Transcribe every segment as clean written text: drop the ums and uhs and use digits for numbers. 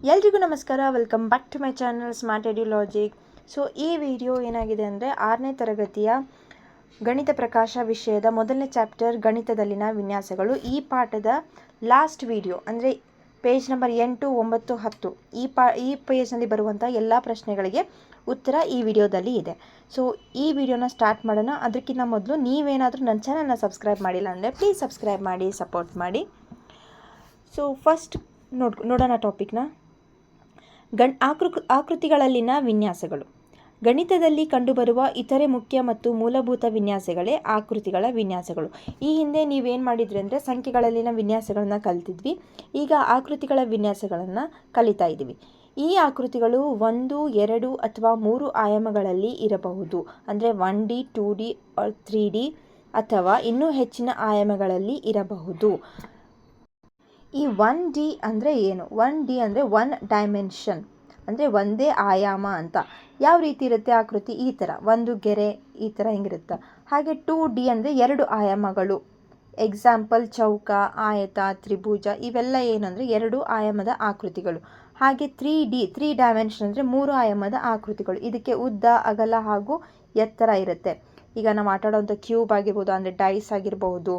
ಎಲ್ರಿಗೂ ನಮಸ್ಕಾರ. Welcome back to my channel Smart Edu Logic. So ಈ ವಿಡಿಯೋ ಏನಾಗಿದೆ ಅಂದರೆ 6ನೇ ತರಗತಿಯ ಗಣಿತ ಪ್ರಕಾಶ ವಿಷಯದ ಮೊದಲನೇ ಚಾಪ್ಟರ್ ಗಣಿತದಲ್ಲಿನ ವಿನ್ಯಾಸಗಳು. ಈ ಪಾಠದ ಲಾಸ್ಟ್ ವಿಡಿಯೋ ಅಂದರೆ ಪೇಜ್ ನಂಬರ್ 8, 9, 10 ಈ ಪೇಜ್ನಲ್ಲಿ ಬರುವಂಥ ಎಲ್ಲ ಪ್ರಶ್ನೆಗಳಿಗೆ ಉತ್ತರ ಈ ವಿಡಿಯೋದಲ್ಲಿ ಇದೆ. ಸೊ ಈ ವಿಡಿಯೋನ ಸ್ಟಾರ್ಟ್ ಮಾಡೋಣ. ಅದಕ್ಕಿಂತ ಮೊದಲು ನೀವೇನಾದರೂ ನನ್ನ ಚಾನಲ್ನ ಸಬ್ಸ್ಕ್ರೈಬ್ ಮಾಡಿಲ್ಲ ಅಂದರೆ ಪ್ಲೀಸ್ ಸಬ್ಸ್ಕ್ರೈಬ್ ಮಾಡಿ, ಸಪೋರ್ಟ್ ಮಾಡಿ. ಸೊ ಫಸ್ಟ್ ನೋಡೋಣ ಟಾಪಿಕ್ನ. ಆಕೃತಿಗಳಲ್ಲಿನ ವಿನ್ಯಾಸಗಳು. ಗಣಿತದಲ್ಲಿ ಕಂಡುಬರುವ ಇತರೆ ಮುಖ್ಯ ಮತ್ತು ಮೂಲಭೂತ ವಿನ್ಯಾಸಗಳೇ ಆಕೃತಿಗಳ ವಿನ್ಯಾಸಗಳು. ಈ ಹಿಂದೆ ನೀವೇನು ಮಾಡಿದ್ರಿ ಅಂದರೆ ಸಂಖ್ಯೆಗಳಲ್ಲಿನ ವಿನ್ಯಾಸಗಳನ್ನು ಕಲಿತಿದ್ವಿ. ಈಗ ಆಕೃತಿಗಳ ವಿನ್ಯಾಸಗಳನ್ನು ಕಲಿತಾ ಇದ್ದೀವಿ. ಈ ಆಕೃತಿಗಳು 1, 2 ಅಥವಾ 3 ಆಯಾಮಗಳಲ್ಲಿ ಇರಬಹುದು. ಅಂದರೆ 1D, 2D, 3D ಅಥವಾ ಇನ್ನೂ ಹೆಚ್ಚಿನ ಆಯಾಮಗಳಲ್ಲಿ ಇರಬಹುದು. ಈ 1D ಅಂದರೆ ಏನು? 1D ಅಂದರೆ 1 ಡೈಮೆನ್ಷನ್, ಅಂದರೆ ಒಂದೇ ಆಯಾಮ ಅಂತ. ಯಾವ ರೀತಿ ಇರುತ್ತೆ ಆಕೃತಿ? ಈ ಥರ ಒಂದು ಗೆರೆ ಈ ಥರ ಹಿಂಗಿರುತ್ತೆ. ಹಾಗೆ 2D ಅಂದರೆ 2 ಆಯಾಮಗಳು. ಎಕ್ಸಾಂಪಲ್ ಚೌಕ, ಆಯತ, ತ್ರಿಭುಜ ಇವೆಲ್ಲ ಏನಂದರೆ 2 ಆಯಾಮದ ಆಕೃತಿಗಳು. ಹಾಗೆ 3D 3 ಡೈಮೆನ್ಷನ್ ಅಂದರೆ 3 ಆಯಾಮದ ಆಕೃತಿಗಳು. ಇದಕ್ಕೆ ಉದ್ದ, ಅಗಲ ಹಾಗೂ ಎತ್ತರ ಇರುತ್ತೆ. ಈಗ ನಾವು ಆಟಾಡೋವಂಥ ಕ್ಯೂಬ್ ಆಗಿರ್ಬೋದು, ಅಂದರೆ ಡೈಸ್ ಆಗಿರಬಹುದು,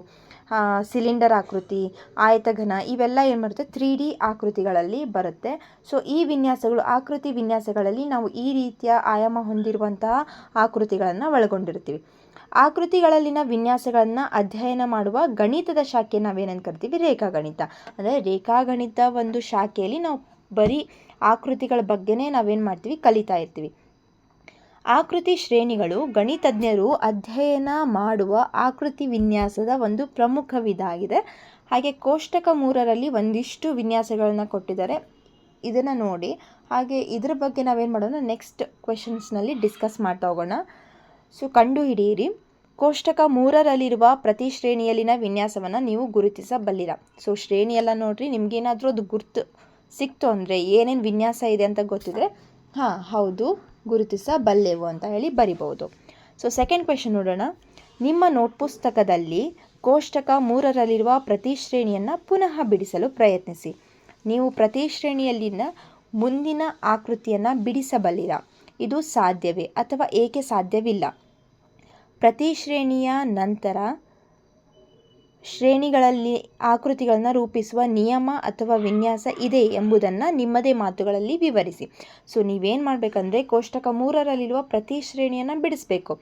ಸಿಲಿಂಡರ್ ಆಕೃತಿ, ಆಯತಘನ ಇವೆಲ್ಲ ಏನು ಬರುತ್ತೆ 3D ಆಕೃತಿಗಳಲ್ಲಿ ಬರುತ್ತೆ. ಸೊ ಈ ವಿನ್ಯಾಸಗಳು ಆಕೃತಿ ವಿನ್ಯಾಸಗಳಲ್ಲಿ ನಾವು ಈ ರೀತಿಯ ಆಯಾಮ ಹೊಂದಿರುವಂತಹ ಆಕೃತಿಗಳನ್ನು ಒಳಗೊಂಡಿರ್ತೀವಿ. ಆಕೃತಿಗಳಲ್ಲಿನ ವಿನ್ಯಾಸಗಳನ್ನು ಅಧ್ಯಯನ ಮಾಡುವ ಗಣಿತದ ಶಾಖೆ ನಾವೇನಂತ ಕರಿತೀವಿ? ರೇಖಾಗಣಿತ. ಅಂದರೆ ರೇಖಾಗಣಿತ ಒಂದು ಶಾಖೆಯಲ್ಲಿ ನಾವು ಬರೀ ಆಕೃತಿಗಳ ಬಗ್ಗೆನೇ ನಾವೇನು ಮಾಡ್ತೀವಿ? ಕಲಿತಾ ಇರ್ತೀವಿ. ಆಕೃತಿ ಶ್ರೇಣಿಗಳು ಗಣಿತಜ್ಞರು ಅಧ್ಯಯನ ಮಾಡುವ ಆಕೃತಿ ವಿನ್ಯಾಸದ ಒಂದು ಪ್ರಮುಖ ವಿಧ ಆಗಿದೆ. ಹಾಗೆ ಕೋಷ್ಟಕ 3ರಲ್ಲಿ ಒಂದಿಷ್ಟು ವಿನ್ಯಾಸಗಳನ್ನ ಕೊಟ್ಟಿದ್ದಾರೆ, ಇದನ್ನು ನೋಡಿ. ಹಾಗೆ ಇದ್ರ ಬಗ್ಗೆ ನಾವೇನು ಮಾಡೋಣ ನೆಕ್ಸ್ಟ್ ಕ್ವೆಶನ್ಸ್ನಲ್ಲಿ ಡಿಸ್ಕಸ್ ಮಾಡ್ತಾ ಹೋಗೋಣ. ಸೊ ಕಂಡುಹಿಡಿಯಿರಿ. ಕೋಷ್ಟಕ 3ರಲ್ಲಿರುವ ಪ್ರತಿ ಶ್ರೇಣಿಯಲ್ಲಿನ ವಿನ್ಯಾಸವನ್ನು ನೀವು ಗುರುತಿಸಬಲ್ಲಿರ. ಸೊ ಶ್ರೇಣಿಯೆಲ್ಲ ನೋಡ್ರಿ, ನಿಮಗೇನಾದರೂ ಅದು ಗುರ್ತು ಸಿಕ್ತು ಅಂದರೆ ಏನೇನು ವಿನ್ಯಾಸ ಇದೆ ಅಂತ ಗೊತ್ತಿದ್ರೆ ಹೌದು ಗುರುತಿಸಬಲ್ಲೆವು ಅಂತ ಹೇಳಿ ಬರಿಬಹುದು. ಸೊ ಸೆಕೆಂಡ್ ಕ್ವೆಶನ್ ನೋಡೋಣ. ನಿಮ್ಮ ನೋಟ್ ಪುಸ್ತಕದಲ್ಲಿ ಕೋಷ್ಟಕ 3ರಲ್ಲಿರುವ ಪ್ರತಿ ಶ್ರೇಣಿಯನ್ನು ಪುನಃ ಬಿಡಿಸಲು ಪ್ರಯತ್ನಿಸಿ. ನೀವು ಪ್ರತಿ ಶ್ರೇಣಿಯಲ್ಲಿನ ಮುಂದಿನ ಆಕೃತಿಯನ್ನು ಬಿಡಿಸಬಲ್ಲಿರ. ಇದು ಸಾಧ್ಯವೇ ಅಥವಾ ಏಕೆ ಸಾಧ್ಯವಿಲ್ಲ? ಪ್ರತಿ ಶ್ರೇಣಿಯ ನಂತರ ಶ್ರೇಣಿಗಳಲ್ಲಿ ಆಕೃತಿಗಳನ್ನು ರೂಪಿಸುವ ನಿಯಮ ಅಥವಾ ವಿನ್ಯಾಸ ಇದೆ ಎಂಬುದನ್ನು ನಿಮ್ಮದೇ ಮಾತುಗಳಲ್ಲಿ ವಿವರಿಸಿ. ಸೊ ನೀವೇನು ಮಾಡಬೇಕಂದ್ರೆ ಕೋಷ್ಟಕ 3ರಲ್ಲಿರುವ ಪ್ರತಿ ಶ್ರೇಣಿಯನ್ನು ಬಿಡಿಸಬೇಕು.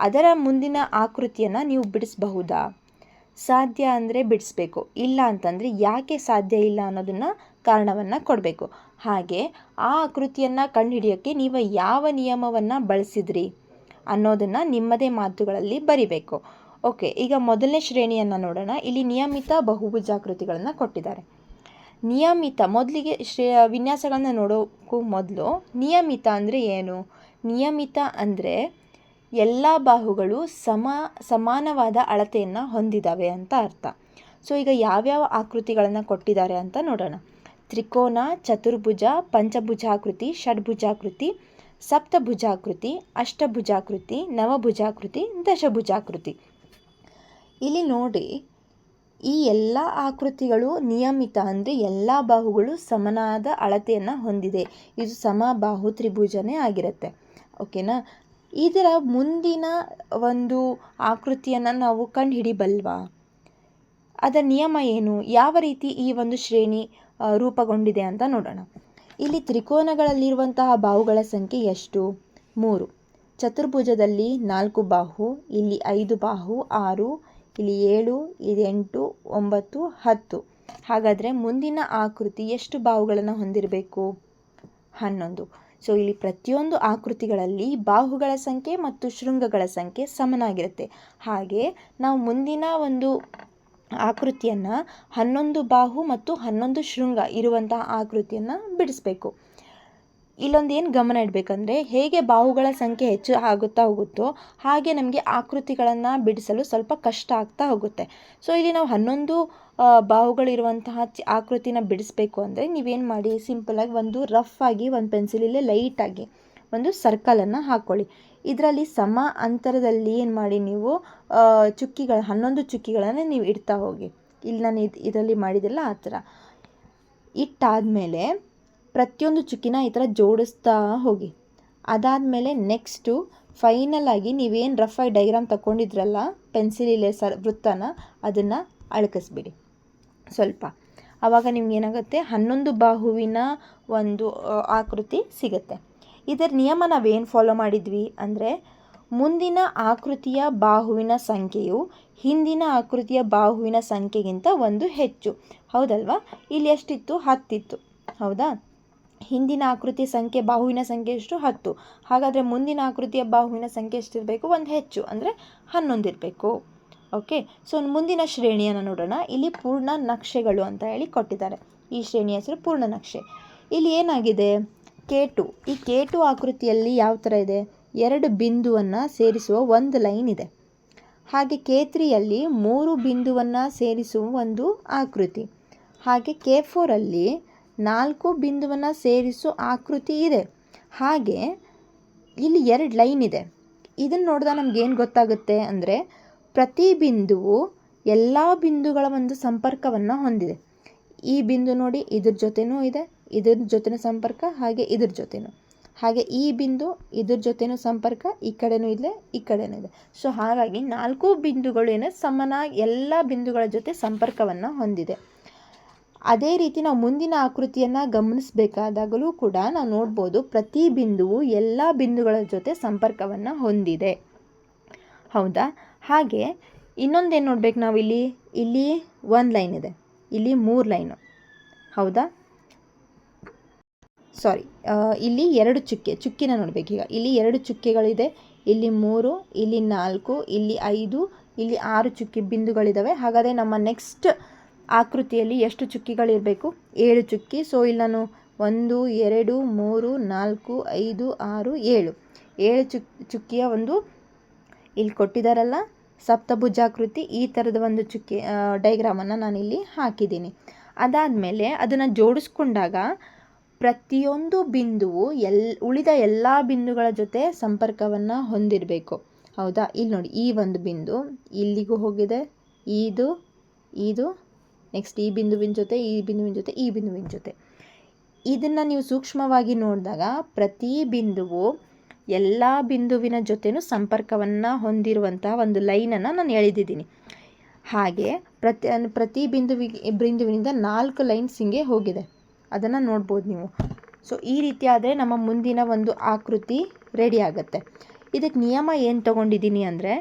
ಅದರ ಮುಂದಿನ ಆಕೃತಿಯನ್ನು ನೀವು ಬಿಡಿಸಬಹುದಾ? ಸಾಧ್ಯ ಅಂದರೆ ಬಿಡಿಸ್ಬೇಕು, ಇಲ್ಲ ಅಂತಂದರೆ ಯಾಕೆ ಸಾಧ್ಯ ಇಲ್ಲ ಅನ್ನೋದನ್ನು ಕಾರಣವನ್ನು ಕೊಡಬೇಕು. ಹಾಗೆ ಆ ಆಕೃತಿಯನ್ನು ಕಂಡುಹಿಡಿಯೋಕ್ಕೆ ನೀವು ಯಾವ ನಿಯಮವನ್ನು ಬಳಸಿದ್ರಿ ಅನ್ನೋದನ್ನು ನಿಮ್ಮದೇ ಮಾತುಗಳಲ್ಲಿ ಬರಿಬೇಕು. ಓಕೆ, ಈಗ ಮೊದಲನೇ ಶ್ರೇಣಿಯನ್ನು ನೋಡೋಣ. ಇಲ್ಲಿ ನಿಯಮಿತ ಬಹುಭುಜಾಕೃತಿಗಳನ್ನು ಕೊಟ್ಟಿದ್ದಾರೆ. ನಿಯಮಿತ ಮೊದಲಿಗೆ ವಿನ್ಯಾಸಗಳನ್ನ ನೋಡೋಕ್ಕೂ ಮೊದಲು ನಿಯಮಿತ ಅಂದರೆ ಏನು? ನಿಯಮಿತ ಅಂದರೆ ಎಲ್ಲ ಬಾಹುಗಳು ಸಮಾನವಾದ ಅಳತೆಯನ್ನು ಹೊಂದಿದ್ದಾವೆ ಅಂತ ಅರ್ಥ. ಸೊ ಈಗ ಯಾವ್ಯಾವ ಆಕೃತಿಗಳನ್ನು ಕೊಟ್ಟಿದ್ದಾರೆ ಅಂತ ನೋಡೋಣ. ತ್ರಿಕೋನ, ಚತುರ್ಭುಜ, ಪಂಚಭುಜಾಕೃತಿ, ಷಡ್ಭುಜಾಕೃತಿ, ಸಪ್ತಭುಜಾಕೃತಿ, ಅಷ್ಟಭುಜಾಕೃತಿ, ನವಭುಜಾಕೃತಿ, ದಶಭುಜಾಕೃತಿ. ಇಲ್ಲಿ ನೋಡಿ, ಈ ಎಲ್ಲ ಆಕೃತಿಗಳು ನಿಯಮಿತ ಅಂದರೆ ಎಲ್ಲ ಬಾಹುಗಳು ಸಮನಾದ ಅಳತೆಯನ್ನು ಹೊಂದಿದೆ. ಇದು ಸಮಬಾಹು ತ್ರಿಭುಜನೇ ಆಗಿರುತ್ತೆ. ಓಕೆನಾ? ಇದರ ಮುಂದಿನ ಒಂದು ಆಕೃತಿಯನ್ನು ನಾವು ಕಂಡುಹಿಡಿಬಲ್ವಾ? ಅದರ ನಿಯಮ ಏನು? ಯಾವ ರೀತಿ ಈ ಒಂದು ಶ್ರೇಣಿ ರೂಪುಗೊಂಡಿದೆ ಅಂತ ನೋಡೋಣ. ಇಲ್ಲಿ ತ್ರಿಕೋನಗಳಲ್ಲಿರುವಂತಹ ಬಾಹುಗಳ ಸಂಖ್ಯೆ ಎಷ್ಟು? 3. ಚತುರ್ಭುಜದಲ್ಲಿ 4 ಬಾಹು, ಇಲ್ಲಿ 5 ಬಾಹು, 6, ಇಲ್ಲಿ 7, ಇಲ್ಲಿ 8, 9, 10. ಹಾಗಾದರೆ ಮುಂದಿನ ಆಕೃತಿ ಎಷ್ಟು ಬಾಹುಗಳನ್ನು ಹೊಂದಿರಬೇಕು? 11. ಸೊ ಇಲ್ಲಿ ಪ್ರತಿಯೊಂದು ಆಕೃತಿಗಳಲ್ಲಿ ಬಾಹುಗಳ ಸಂಖ್ಯೆ ಮತ್ತು ಶೃಂಗಗಳ ಸಂಖ್ಯೆ ಸಮನಾಗಿರುತ್ತೆ. ಹಾಗೆ ನಾವು ಮುಂದಿನ ಒಂದು ಆಕೃತಿಯನ್ನು 11 ಬಾಹು ಮತ್ತು 11 ಶೃಂಗ ಇರುವಂತಹ ಆಕೃತಿಯನ್ನು ಬಿಡಿಸಬೇಕು. ಇಲ್ಲೊಂದು ಏನು ಗಮನ ಇಡಬೇಕಂದ್ರೆ, ಹೇಗೆ ಬಾಹುಗಳ ಸಂಖ್ಯೆ ಹೆಚ್ಚು ಆಗುತ್ತಾ ಹೋಗುತ್ತೋ ಹಾಗೆ ನಮಗೆ ಆಕೃತಿಗಳನ್ನು ಬಿಡಿಸಲು ಸ್ವಲ್ಪ ಕಷ್ಟ ಆಗ್ತಾ ಹೋಗುತ್ತೆ. ಸೊ ಇಲ್ಲಿ ನಾವು 11 ಬಾಹುಗಳಿರುವಂತಹ ಆಕೃತಿನ ಬಿಡಿಸಬೇಕು ಅಂದರೆ ನೀವೇನು ಮಾಡಿ, ಸಿಂಪಲಾಗಿ ಒಂದು ರಫ್ ಆಗಿ ಒಂದು ಪೆನ್ಸಿಲಲ್ಲೇ ಲೈಟಾಗಿ ಒಂದು ಸರ್ಕಲನ್ನು ಹಾಕ್ಕೊಳ್ಳಿ. ಇದರಲ್ಲಿ ಸಮ ಅಂತರದಲ್ಲಿ ಏನು ಮಾಡಿ, ನೀವು 11 ಚುಕ್ಕಿಗಳನ್ನು ನೀವು ಇಡ್ತಾ ಹೋಗಿ. ಇಲ್ಲಿ ನಾನು ಇದರಲ್ಲಿ ಮಾಡಿದೆಲ್ಲ ಆ ಥರ ಇಟ್ಟಾದಮೇಲೆ ಪ್ರತಿಯೊಂದು ಚುಕ್ಕಿನ ಈ ಥರ ಜೋಡಿಸ್ತಾ ಹೋಗಿ. ಅದಾದಮೇಲೆ ನೆಕ್ಸ್ಟು ಫೈನಲ್ ಆಗಿ ನೀವೇನು ರಫಾಗಿ ಡೈಗ್ರಾಮ್ ತಗೊಂಡಿದ್ರಲ್ಲ ಪೆನ್ಸಿಲಿಲೆ ವೃತ್ತನ ಅದನ್ನು ಅಳಕಿಸ್ಬಿಡಿ ಸ್ವಲ್ಪ. ಆವಾಗ ನಿಮ್ಗೆ ಏನಾಗುತ್ತೆ 11 ಬಾಹುವಿನ ಒಂದು ಆಕೃತಿ ಸಿಗುತ್ತೆ. ಇದರ ನಿಯಮ ನಾವೇನು ಫಾಲೋ ಮಾಡಿದ್ವಿ ಅಂದರೆ, ಮುಂದಿನ ಆಕೃತಿಯ ಬಾಹುವಿನ ಸಂಖ್ಯೆಯು ಹಿಂದಿನ ಆಕೃತಿಯ ಬಾಹುವಿನ ಸಂಖ್ಯೆಗಿಂತ ಒಂದು ಹೆಚ್ಚು. ಹೌದಲ್ವಾ? ಇಲ್ಲಿ ಎಷ್ಟಿತ್ತು? 10 ಇತ್ತು. ಹೌದಾ? ಹಿಂದಿನ ಆಕೃತಿಯ ಸಂಖ್ಯೆ ಬಾಹುವಿನ ಸಂಖ್ಯೆ ಎಷ್ಟು? 10. ಹಾಗಾದರೆ ಮುಂದಿನ ಆಕೃತಿಯ ಬಾಹುವಿನ ಸಂಖ್ಯೆ ಎಷ್ಟಿರಬೇಕು? ಒಂದು ಹೆಚ್ಚು, ಅಂದರೆ 11 ಇರಬೇಕು. ಓಕೆ. ಸೊ ಮುಂದಿನ ಶ್ರೇಣಿಯನ್ನು ನೋಡೋಣ. ಇಲ್ಲಿ ಪೂರ್ಣ ನಕ್ಷೆಗಳು ಅಂತ ಹೇಳಿ ಕೊಟ್ಟಿದ್ದಾರೆ. ಈ ಶ್ರೇಣಿಯ ಹೆಸರು ಪೂರ್ಣ ನಕ್ಷೆ. ಇಲ್ಲಿ ಏನಾಗಿದೆ? K2. ಈ K2 ಆಕೃತಿಯಲ್ಲಿ ಯಾವ ಥರ ಇದೆ? 2 ಬಿಂದುವನ್ನು ಸೇರಿಸುವ ಒಂದು ಲೈನ್ ಇದೆ. ಹಾಗೆ K3ಯಲ್ಲಿ 3 ಬಿಂದುವನ್ನು ಸೇರಿಸುವ ಒಂದು ಆಕೃತಿ. ಹಾಗೆ K4ಅಲ್ಲಿ 4 ಬಿಂದುವನ್ನು ಸೇರಿಸುವ ಆಕೃತಿ ಇದೆ. ಹಾಗೆ ಇಲ್ಲಿ 2 ಲೈನ್ ಇದೆ. ಇದನ್ನು ನೋಡಿದಾಗ ನಮಗೇನು ಗೊತ್ತಾಗುತ್ತೆ ಅಂದರೆ, ಪ್ರತಿ ಬಿಂದುವು ಎಲ್ಲ ಬಿಂದುಗಳ ಒಂದು ಸಂಪರ್ಕವನ್ನು ಹೊಂದಿದೆ. ಈ ಬಿಂದು ನೋಡಿ ಇದ್ರ ಜೊತೆನೂ ಇದೆ, ಇದ್ರ ಜೊತೆನೂ ಸಂಪರ್ಕ, ಹಾಗೆ ಇದ್ರ ಜೊತೆನೂ, ಹಾಗೆ ಈ ಬಿಂದು ಇದ್ರ ಜೊತೆನೂ ಸಂಪರ್ಕ, ಈ ಕಡೆನೂ ಇದೆ, ಈ ಕಡೆನೂ ಇದೆ. ಸೊ ಹಾಗಾಗಿ 4 ಬಿಂದುಗಳು ಏನು ಸಮನಾಗಿ ಎಲ್ಲ ಬಿಂದುಗಳ ಜೊತೆ ಸಂಪರ್ಕವನ್ನು ಹೊಂದಿದೆ. ಅದೇ ರೀತಿ ನಾವು ಮುಂದಿನ ಆಕೃತಿಯನ್ನು ಗಮನಿಸಬೇಕಾದಾಗಲೂ ಕೂಡ ನಾವು ನೋಡ್ಬೋದು, ಪ್ರತಿ ಬಿಂದುವು ಎಲ್ಲ ಬಿಂದುಗಳ ಜೊತೆ ಸಂಪರ್ಕವನ್ನು ಹೊಂದಿದೆ. ಹೌದಾ? ಹಾಗೆ ಇನ್ನೊಂದೇನು ನೋಡ್ಬೇಕು ನಾವು ಇಲ್ಲಿ 1 ಲೈನ್ ಇದೆ, ಇಲ್ಲಿ 3 ಲೈನು. ಹೌದಾ? ಸಾರಿ, ಇಲ್ಲಿ 2 ಚುಕ್ಕಿನ ನೋಡಬೇಕೀಗ. ಇಲ್ಲಿ 2 ಚುಕ್ಕೆಗಳಿದೆ, ಇಲ್ಲಿ 3, ಇಲ್ಲಿ 4, ಇಲ್ಲಿ 5, ಇಲ್ಲಿ 6 ಚುಕ್ಕಿ ಬಿಂದುಗಳಿದ್ದಾವೆ. ಹಾಗಾದರೆ ನಮ್ಮ ನೆಕ್ಸ್ಟ್ ಆಕೃತಿಯಲ್ಲಿ ಎಷ್ಟು ಚುಕ್ಕಿಗಳಿರಬೇಕು? 7 ಚುಕ್ಕಿ. ಸೊ ಇಲ್ಲಿ ನಾನು 1, 2, 3, 4, 5, 6, 7 ಚುಕ್ಕಿಯ ಒಂದು ಇಲ್ಲಿ ಕೊಟ್ಟಿದ್ದಾರಲ್ಲ ಸಪ್ತಭುಜಾಕೃತಿ, ಈ ಥರದ ಒಂದು ಚುಕ್ಕಿ ಡೈಗ್ರಾಮನ್ನು ನಾನಿಲ್ಲಿ ಹಾಕಿದ್ದೀನಿ. ಅದಾದಮೇಲೆ ಅದನ್ನು ಜೋಡಿಸ್ಕೊಂಡಾಗ ಪ್ರತಿಯೊಂದು ಬಿಂದುವು ಉಳಿದ ಎಲ್ಲ ಬಿಂದುಗಳ ಜೊತೆ ಸಂಪರ್ಕವನ್ನು ಹೊಂದಿರಬೇಕು. ಹೌದಾ? ಇಲ್ಲಿ ನೋಡಿ, ಈ ಒಂದು ಬಿಂದು ಇಲ್ಲಿಗೂ ಹೋಗಿದೆ, ಇದು ನೆಕ್ಸ್ಟ್ ಈ ಬಿಂದುವಿನ ಜೊತೆ, ಈ ಬಿಂದುವಿನ ಜೊತೆ, ಈ ಬಿಂದುವಿನ ಜೊತೆ. ಇದನ್ನು ನೀವು ಸೂಕ್ಷ್ಮವಾಗಿ ನೋಡಿದಾಗ ಪ್ರತಿ ಬಿಂದುವು ಎಲ್ಲ ಬಿಂದುವಿನ ಜೊತೆನೂ ಸಂಪರ್ಕವನ್ನು ಹೊಂದಿರುವಂತಹ ಒಂದು ಲೈನನ್ನು ನಾನು ಎಳೆದಿದ್ದೀನಿ. ಹಾಗೆ ಪ್ರತಿ ಬಿಂದುವಿನಿಂದ 4 ಲೈನ್ಸ್ ಹಿಂಗೆ ಹೋಗಿದೆ. ಅದನ್ನು ನೋಡ್ಬೋದು ನೀವು. ಸೊ ಈ ರೀತಿ ಆದರೆ ನಮ್ಮ ಮುಂದಿನ ಒಂದು ಆಕೃತಿ ರೆಡಿ ಆಗುತ್ತೆ. ಇದಕ್ಕೆ ನಿಯಮ ಏನು ತಗೊಂಡಿದ್ದೀನಿ ಅಂದರೆ,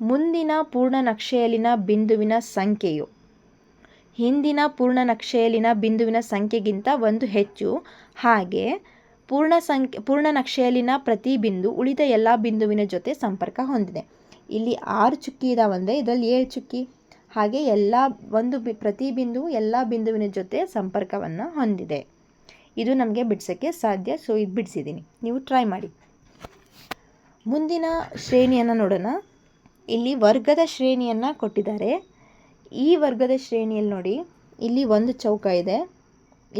ಮುಂದಿನ ಪೂರ್ಣ ನಕ್ಷೆಯಲ್ಲಿನ ಬಿಂದುವಿನ ಸಂಖ್ಯೆಯು ಹಿಂದಿನ ಪೂರ್ಣ ನಕ್ಷೆಯಲ್ಲಿನ ಬಿಂದುವಿನ ಸಂಖ್ಯೆಗಿಂತ ಒಂದು ಹೆಚ್ಚು. ಹಾಗೆ ಪೂರ್ಣ ನಕ್ಷೆಯಲ್ಲಿನ ಪ್ರತಿ ಬಿಂದು ಉಳಿದ ಎಲ್ಲ ಬಿಂದುವಿನ ಜೊತೆ ಸಂಪರ್ಕ ಹೊಂದಿದೆ. ಇಲ್ಲಿ 6 ಚುಕ್ಕಿ ಇದಾವಂದರೆ ಇದರಲ್ಲಿ 7 ಚುಕ್ಕಿ. ಹಾಗೆ ಪ್ರತಿ ಬಿಂದು ಎಲ್ಲ ಬಿಂದುವಿನ ಜೊತೆ ಸಂಪರ್ಕವನ್ನು ಹೊಂದಿದೆ. ಇದು ನಮಗೆ ಬಿಡಿಸೋಕ್ಕೆ ಸಾಧ್ಯ. ಸೊ ಇದು ಬಿಡಿಸಿದ್ದೀನಿ, ನೀವು ಟ್ರೈ ಮಾಡಿ. ಮುಂದಿನ ಶ್ರೇಣಿಯನ್ನು ನೋಡೋಣ. ಇಲ್ಲಿ ವರ್ಗದ ಶ್ರೇಣಿಯನ್ನು ಕೊಟ್ಟಿದ್ದಾರೆ. ಈ ವರ್ಗದ ಶ್ರೇಣಿಯಲ್ಲಿ ನೋಡಿ, ಇಲ್ಲಿ 1 ಚೌಕ ಇದೆ,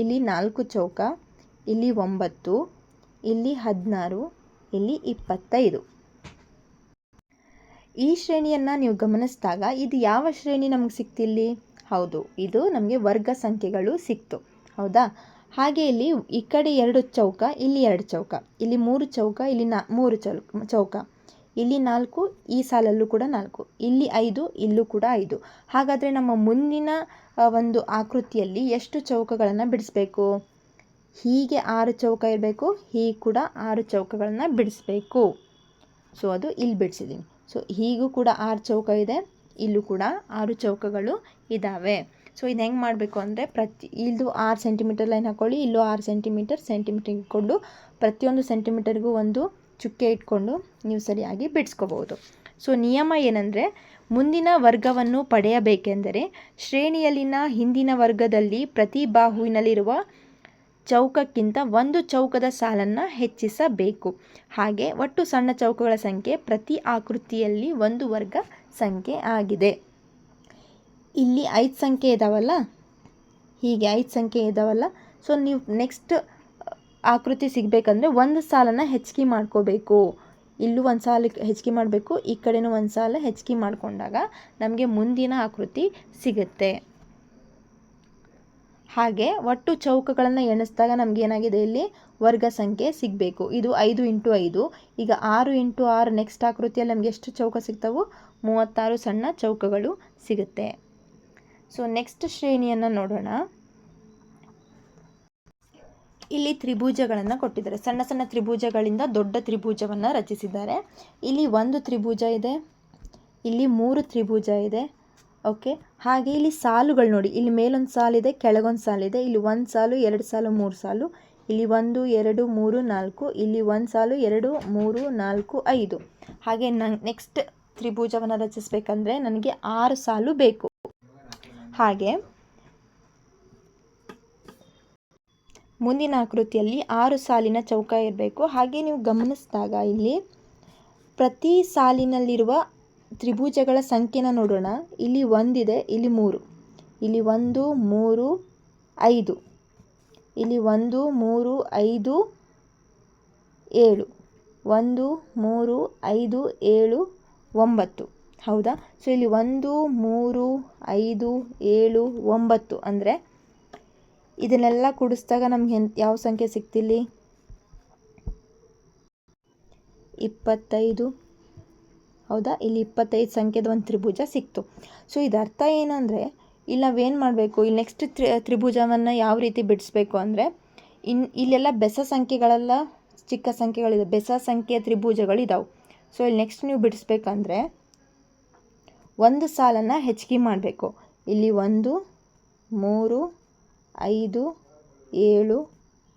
ಇಲ್ಲಿ 4 ಚೌಕ, ಇಲ್ಲಿ 9, ಇಲ್ಲಿ 16, ಇಲ್ಲಿ 25. ಈ ಶ್ರೇಣಿಯನ್ನು ನೀವು ಗಮನಿಸಿದಾಗ ಇದು ಯಾವ ಶ್ರೇಣಿ ನಮಗೆ ಸಿಕ್ತಿಲ್ಲಿ? ಹೌದು, ಇದು ನಮಗೆ ವರ್ಗ ಸಂಖ್ಯೆಗಳು ಸಿಕ್ತು. ಹೌದಾ? ಹಾಗೆ ಇಲ್ಲಿ ಈ ಕಡೆ 2 ಚೌಕ, ಇಲ್ಲಿ 2 ಚೌಕ, ಇಲ್ಲಿ 3 ಚೌಕ, ಇಲ್ಲಿ 3 ಚೌಕ, ಇಲ್ಲಿ 4, ಈ ಸಾಲಲ್ಲೂ ಕೂಡ 4, ಇಲ್ಲಿ 5, ಇಲ್ಲೂ ಕೂಡ 5. ಹಾಗಾದರೆ ನಮ್ಮ ಮುಂದಿನ ಒಂದು ಆಕೃತಿಯಲ್ಲಿ ಎಷ್ಟು ಚೌಕಗಳನ್ನು ಬಿಡಿಸ್ಬೇಕು? ಹೀಗೆ 6 ಚೌಕ ಇರಬೇಕು, ಹೀಗೆ ಕೂಡ 6 ಚೌಕಗಳನ್ನು ಬಿಡಿಸ್ಬೇಕು. ಸೊ ಅದು ಇಲ್ಲಿ ಬಿಡಿಸಿದ್ದೀನಿ. ಸೊ ಹೀಗೂ ಕೂಡ 6 ಚೌಕ ಇದೆ, ಇಲ್ಲೂ ಕೂಡ 6 ಚೌಕಗಳು ಇದ್ದಾವೆ. ಸೊ ಇದು ಹೆಂಗೆ ಮಾಡಬೇಕು ಅಂದರೆ, ಇಲ್ಲೂ 6 ಸೆಂಟಿಮೀಟರ್ ಲೈನ್ ಹಾಕ್ಕೊಳ್ಳಿ, ಇಲ್ಲೂ 6 ಸೆಂಟಿಮೀಟರ್ ಇಟ್ಕೊಂಡು ಪ್ರತಿಯೊಂದು ಸೆಂಟಿಮೀಟರ್ಗೂ ಒಂದು ಚುಕ್ಕೆ ಇಟ್ಕೊಂಡು ನೀವು ಸರಿಯಾಗಿ ಬಿಡಿಸ್ಕೋಬೋದು. ಸೊ ನಿಯಮ ಏನಂದರೆ, ಮುಂದಿನ ವರ್ಗವನ್ನು ಪಡೆಯಬೇಕೆಂದರೆ ಶ್ರೇಣಿಯಲ್ಲಿನ ಹಿಂದಿನ ವರ್ಗದಲ್ಲಿ ಪ್ರತಿ ಬಾಹುವಿನಲ್ಲಿರುವ ಚೌಕಕ್ಕಿಂತ 1 ಚೌಕದ ಸಾಲನ್ನು ಹೆಚ್ಚಿಸಬೇಕು. ಹಾಗೆ ಒಟ್ಟು ಸಣ್ಣ ಚೌಕಗಳ ಸಂಖ್ಯೆ ಪ್ರತಿ ಆಕೃತಿಯಲ್ಲಿ 1 ವರ್ಗ ಸಂಖ್ಯೆ ಆಗಿದೆ. ಇಲ್ಲಿ 5 ಸಂಖ್ಯೆ ಇದ್ದಾವಲ್ಲ, ಹೀಗೆ 5 ಸಂಖ್ಯೆ ಇದ್ದಾವಲ್ಲ. ಸೊ ನೀವು ನೆಕ್ಸ್ಟ್ ಆಕೃತಿ ಸಿಗಬೇಕಂದ್ರೆ 1 ಸಾಲನ್ನು ಹೆಚ್ಚಿಗೆ ಮಾಡ್ಕೋಬೇಕು. ಇಲ್ಲೂ 1 ಸಾಲ ಹೆಚ್ಚಿಗೆ ಮಾಡಬೇಕು, ಈ ಕಡೆನೂ 1 ಸಾಲ ಹೆಚ್ಚಿಗೆ ಮಾಡಿಕೊಂಡಾಗ ನಮಗೆ ಮುಂದಿನ ಆಕೃತಿ ಸಿಗುತ್ತೆ. ಹಾಗೆ ಒಟ್ಟು ಚೌಕಗಳನ್ನು ಎಣಿಸಿದಾಗ ನಮಗೇನಾಗಿದೆ ಇಲ್ಲಿ ವರ್ಗ ಸಂಖ್ಯೆ ಸಿಗಬೇಕು. ಇದು 5 × 5. ಈಗ 6 × 6 ನೆಕ್ಸ್ಟ್ ಆಕೃತಿಯಲ್ಲಿ ನಮಗೆ ಎಷ್ಟು ಚೌಕ ಸಿಗ್ತವೆ? 36 ಸಣ್ಣ ಚೌಕಗಳು ಸಿಗುತ್ತೆ. ಸೊ ನೆಕ್ಸ್ಟ್ ಶ್ರೇಣಿಯನ್ನು ನೋಡೋಣ. ಇಲ್ಲಿ ತ್ರಿಭುಜಗಳನ್ನು ಕೊಟ್ಟಿದ್ದಾರೆ. ಸಣ್ಣ ಸಣ್ಣ ತ್ರಿಭುಜಗಳಿಂದ ದೊಡ್ಡ ತ್ರಿಭುಜವನ್ನು ರಚಿಸಿದ್ದಾರೆ. ಇಲ್ಲಿ ಒಂದು ತ್ರಿಭುಜ ಇದೆ, ಇಲ್ಲಿ 3 ತ್ರಿಭುಜ ಇದೆ. ಓಕೆ, ಹಾಗೆ ಇಲ್ಲಿ ಸಾಲುಗಳು ನೋಡಿ, ಇಲ್ಲಿ ಮೇಲೊಂದು ಸಾಲಿದೆ, ಕೆಳಗೊಂದು ಸಾಲಿದೆ. ಇಲ್ಲಿ 1 ಸಾಲು, 2 ಸಾಲು, 3 ಸಾಲು. ಇಲ್ಲಿ 1 2 3 4, ಇಲ್ಲಿ 1 ಸಾಲು, 2 3 4 5. ಹಾಗೆ ನೆಕ್ಸ್ಟ್ ತ್ರಿಭುಜವನ್ನು ರಚಿಸಬೇಕಂದ್ರೆ ನನಗೆ 6 ಸಾಲು ಬೇಕು. ಹಾಗೆ ಮುಂದಿನ ಆಕೃತಿಯಲ್ಲಿ 6 ಸಾಲಿನ ಚೌಕ ಇರಬೇಕು. ಹಾಗೆ ನೀವು ಗಮನಿಸಿದಾಗ ಇಲ್ಲಿ ಪ್ರತಿ ಸಾಲಿನಲ್ಲಿರುವ ತ್ರಿಭುಜಗಳ ಸಂಖ್ಯೆನ ನೋಡೋಣ. ಇಲ್ಲಿ 1 ಇದೆ, ಇಲ್ಲಿ 3, ಇಲ್ಲಿ 1 3 5, ಇಲ್ಲಿ 1 3 5 7, 1 3 5 7 9. ಹೌದಾ? ಸೊ ಇಲ್ಲಿ 1 3 5 7 9 ಅಂದರೆ ಇದನ್ನೆಲ್ಲ ಕೂಡಿಸಿದಾಗ ನಮ್ಗೆ ಯಾವ ಸಂಖ್ಯೆ ಸಿಕ್ತಿಲ್ಲಿ? 25. ಹೌದಾ? ಇಲ್ಲಿ 25 ಸಂಖ್ಯೆದ ಒಂದು ತ್ರಿಭುಜ ಸಿಕ್ತು. ಸೊ ಇದರ್ಥ ಏನಂದರೆ ಇಲ್ಲಿ ನಾವೇನು ಮಾಡಬೇಕು, ಇಲ್ಲಿ ನೆಕ್ಸ್ಟ್ ತ್ರಿಭುಜವನ್ನು ಯಾವ ರೀತಿ ಬಿಡಿಸ್ಬೇಕು ಅಂದರೆ ಇಲ್ಲೆಲ್ಲ ಬೆಸ ಸಂಖ್ಯೆಗಳೆಲ್ಲ ಚಿಕ್ಕ ಸಂಖ್ಯೆಗಳಿದೆ, ಬೆಸ ಸಂಖ್ಯೆಯ ತ್ರಿಭುಜಗಳಿದ್ದಾವೆ. ಸೊ ಇಲ್ಲಿ ನೆಕ್ಸ್ಟ್ ನೀವು ಬಿಡಿಸ್ಬೇಕಂದ್ರೆ ಒಂದು ಸಾಲನ್ನು ಹೆಚ್ಚಿಗೆ ಮಾಡಬೇಕು. ಇಲ್ಲಿ 1 3 5 7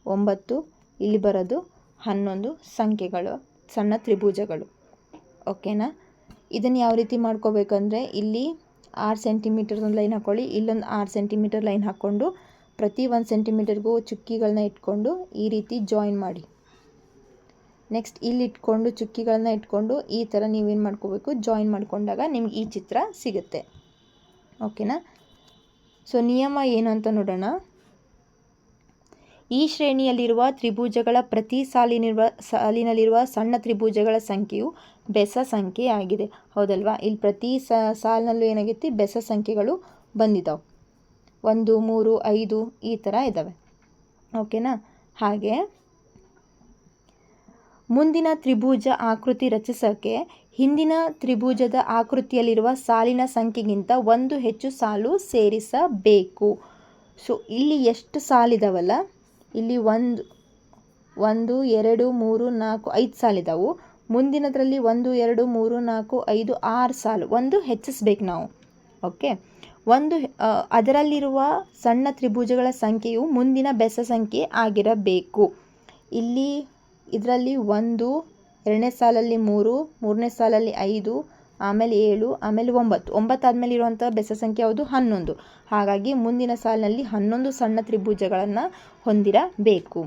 9, ಇಲ್ಲಿ ಬರೋದು 11 ಸಂಖ್ಯೆಗಳು, ಸಣ್ಣ ತ್ರಿಭುಜಗಳು. ಓಕೆನಾ? ಇದನ್ನು ಯಾವ ರೀತಿ ಮಾಡ್ಕೋಬೇಕಂದ್ರೆ ಇಲ್ಲಿ 6 ಸೆಂಟಿಮೀಟರ್ ಒಂದು ಲೈನ್ ಹಾಕ್ಕೊಳ್ಳಿ, ಇಲ್ಲೊಂದು 6 ಸೆಂಟಿಮೀಟರ್ ಲೈನ್ ಹಾಕ್ಕೊಂಡು ಪ್ರತಿ 1 ಸೆಂಟಿಮೀಟರ್ಗೂ ಚುಕ್ಕಿಗಳನ್ನ ಇಟ್ಕೊಂಡು ಈ ರೀತಿ ಜಾಯಿನ್ ಮಾಡಿ. ನೆಕ್ಸ್ಟ್ ಇಲ್ಲಿ ಇಟ್ಕೊಂಡು ಚುಕ್ಕಿಗಳನ್ನ ಇಟ್ಕೊಂಡು ಈ ಥರ ನೀವೇನು ಮಾಡ್ಕೋಬೇಕು, ಜಾಯಿನ್ ಮಾಡಿಕೊಂಡಾಗ ನಿಮ್ಗೆ ಈ ಚಿತ್ರ ಸಿಗುತ್ತೆ. ಓಕೆನಾ? ಸೊ ನಿಯಮ ಏನು ಅಂತ ನೋಡೋಣ. ಈ ಶ್ರೇಣಿಯಲ್ಲಿರುವ ತ್ರಿಭುಜಗಳ ಪ್ರತಿ ಸಾಲಿನಲ್ಲಿರುವ ಸಣ್ಣ ತ್ರಿಭುಜಗಳ ಸಂಖ್ಯೆಯು ಬೆಸ ಸಂಖ್ಯೆ ಆಗಿದೆ. ಹೌದಲ್ವಾ? ಇಲ್ಲಿ ಪ್ರತಿ ಸಾಲಿನಲ್ಲೂ ಏನಾಗೈತಿ, ಬೆಸ ಸಂಖ್ಯೆಗಳು ಬಂದಿದ್ದಾವೆ. 1 3 5 ಈ ಥರ ಇದ್ದಾವೆ. ಓಕೆನಾ? ಹಾಗೆ ಮುಂದಿನ ತ್ರಿಭುಜ ಆಕೃತಿ ರಚಿಸೋಕ್ಕೆ ಹಿಂದಿನ ತ್ರಿಭುಜದ ಆಕೃತಿಯಲ್ಲಿರುವ ಸಾಲಿನ ಸಂಖ್ಯೆಗಿಂತ 1 ಹೆಚ್ಚು ಸಾಲು ಸೇರಿಸಬೇಕು. ಸೊ ಇಲ್ಲಿ ಎಷ್ಟು ಸಾಲಿದಾವಲ್ಲ, ಇಲ್ಲಿ 1 2 3 4 5 ಸಾಲಿದಾವು. ಮುಂದಿನದರಲ್ಲಿ 1 2 3 4 5 6 ಸಾಲು, ಒಂದು ಹೆಚ್ಚಿಸ್ಬೇಕು ನಾವು. ಓಕೆ, ಅದರಲ್ಲಿರುವ ಸಣ್ಣ ತ್ರಿಭುಜಗಳ ಸಂಖ್ಯೆಯು ಮುಂದಿನ ಬೆಸ ಸಂಖ್ಯೆ ಆಗಿರಬೇಕು. ಇಲ್ಲಿ ಇದರಲ್ಲಿ 1, 2ನೇ ಸಾಲಲ್ಲಿ 3, 3ನೇ ಸಾಲಲ್ಲಿ 5, ಆಮೇಲೆ 7, ಆಮೇಲೆ 9 ಆದಮೇಲೆ ಇರುವಂಥ ಬೆಸ ಸಂಖ್ಯೆ ಯಾವುದು? 11. ಹಾಗಾಗಿ ಮುಂದಿನ ಸಾಲಿನಲ್ಲಿ 11 ಸಣ್ಣ ತ್ರಿಭುಜಗಳನ್ನು ಹೊಂದಿರಬೇಕು.